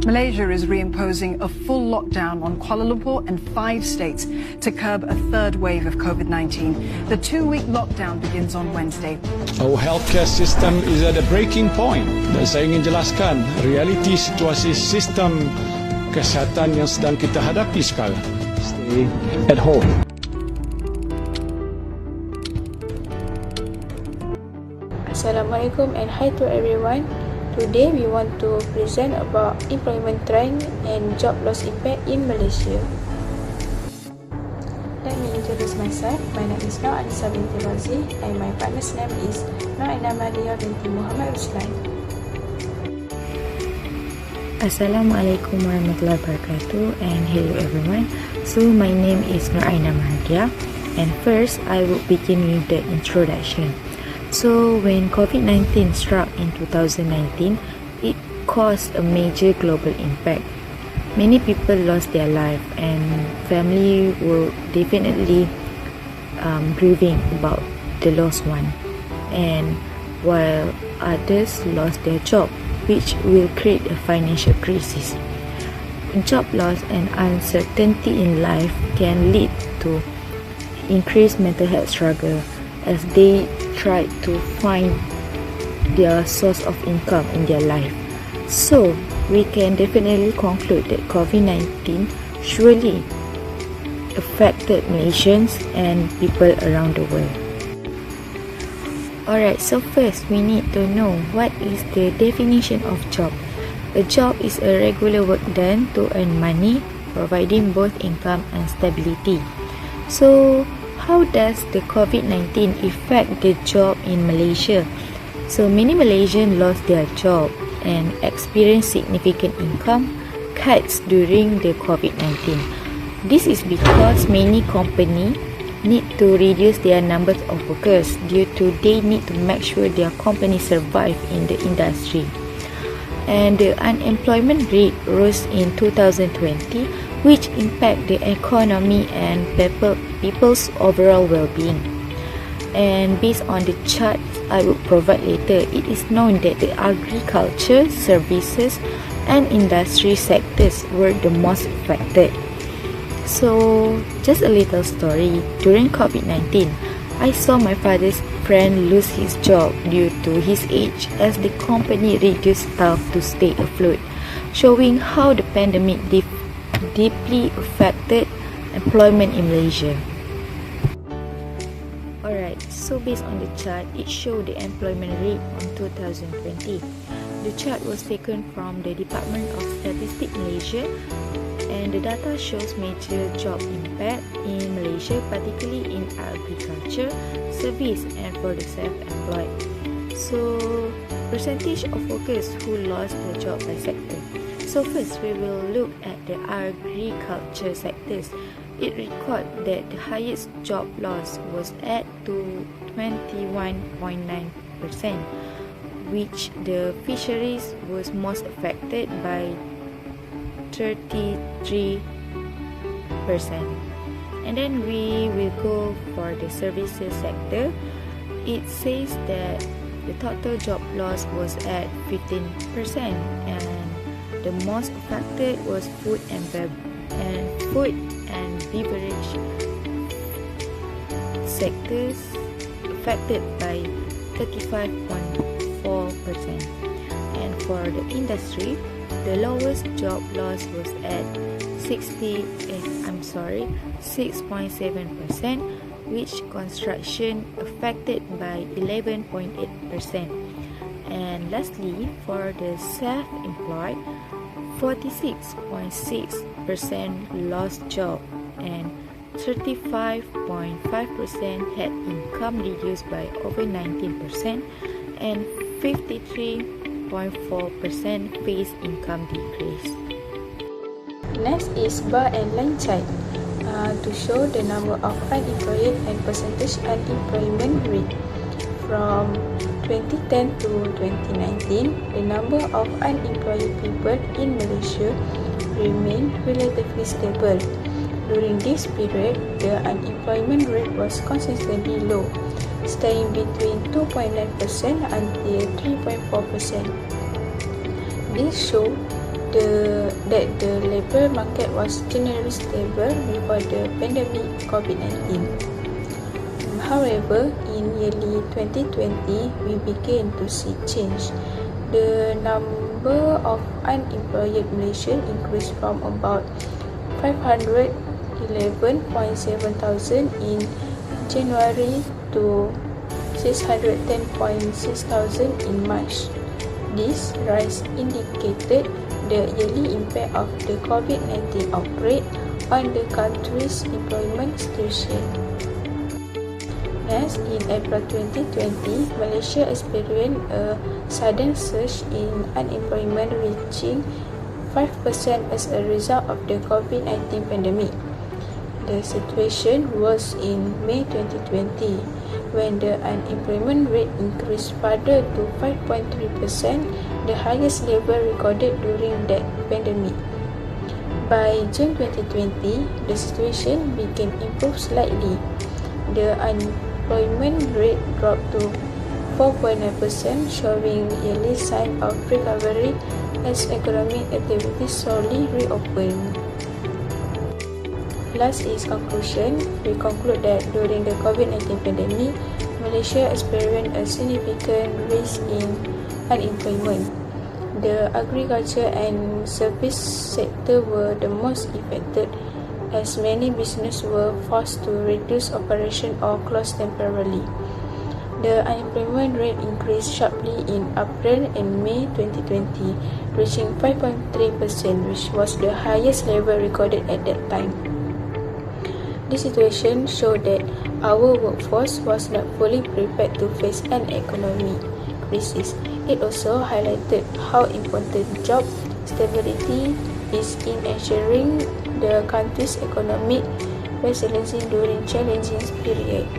Malaysia is reimposing a full lockdown on Kuala Lumpur and 5 states to curb a third wave of COVID-19. The 2-week lockdown begins on Wednesday. Our healthcare system is at a breaking point dan saya ingin jelaskan realiti situasi sistem kesihatan yang sedang kita hadapi sekarang. Stay at home. Assalamualaikum and hi to everyone. Today we want to present about employment trend and job loss impact in Malaysia. Let me introduce myself. My name is Nur Anissa binti Razi and my partner's name is Nur Aina Maria binti Muhammad Ruslan. Assalamualaikum warahmatullahi wabarakatuh and hello everyone. So my name is Nur Aina Maria and first I will begin with the introduction. So when COVID-19 struck in 2019, it caused a major global impact. Many people lost their life and family were definitely grieving about the lost one, and while others lost their job, which will create a financial crisis. Job loss and uncertainty in life can lead to increased mental health struggle as they try to find their source of income in their life. So, we can definitely conclude that COVID-19 surely affected Malaysians and people around the world. Alright, so first we need to know what is the definition of job. A job is a regular work done to earn money, providing both income and stability. So, how does the COVID-19 affect the job in Malaysia? So many Malaysians lost their job and experienced significant income cuts during the COVID-19. This is because many companies need to reduce their numbers of workers due to they need to make sure their company survive in the industry. And the unemployment rate rose in 2020, which impact the economy and people's overall well-being. And based on the chart I will provide later, it is known that the agriculture, services and industry sectors were the most affected. So, just a little story. During COVID-19, I saw my father's friend lose his job due to his age as the company reduced staff to stay afloat, showing how the pandemic deeply affected employment in Malaysia. Alright, so based on the chart, it showed the employment rate on 2020. The chart was taken from the Department of Statistics Malaysia, and the data shows major job impact in Malaysia, particularly in agriculture, service and for the self-employed. So, percentage of workers who lost their job by sector. So first, we will look at the agriculture sectors. It recorded that the highest job loss was at to 21.9%, which the fisheries was most affected by 33%. And then we will go for the services sector. It says that the total job loss was at 15%, and the most affected was food and beverage sectors, affected by 35.4%. And for the industry, the lowest job loss was at 6.7%, which construction affected by 11.8%. And lastly, for the self-employed, 46.6% lost job and 35.5% had income reduced by over 19%, and 53.4% faced income decrease. Next is bar and line chart to show the number of unemployed and percentage unemployment rate. From 2010 to 2019, the number of unemployed people in Malaysia remained relatively stable. During this period, the unemployment rate was consistently low, staying between 2.9% until 3.4%. This shows that the labour market was generally stable before the pandemic COVID-19. However, in yearly 2020, we began to see change. The number of unemployed Malaysians increased from about 511.7,000 in January to 610.6,000 in March. This rise indicated the yearly impact of the COVID-19 outbreak on the country's employment situation. Next, in April 2020, Malaysia experienced a sudden surge in unemployment reaching 5% as a result of the COVID-19 pandemic. The situation was in May 2020, when the unemployment rate increased further to 5.3%, the highest level recorded during that pandemic. By June 2020, the situation began to improve slightly. The unemployment rate dropped to 4.9%, showing early signs of recovery as economic activities slowly reopened. Last is conclusion. We conclude that during the COVID-19 pandemic, Malaysia experienced a significant rise in unemployment. The agriculture and service sector were the most affected, as many businesses were forced to reduce operation or close temporarily. The unemployment rate increased sharply in April and May 2020, reaching 5.3%, which was the highest level recorded at that time. This situation showed that our workforce was not fully prepared to face an economic crisis. It also highlighted how important job stability is in ensuring the country's economic resilience during challenging periods.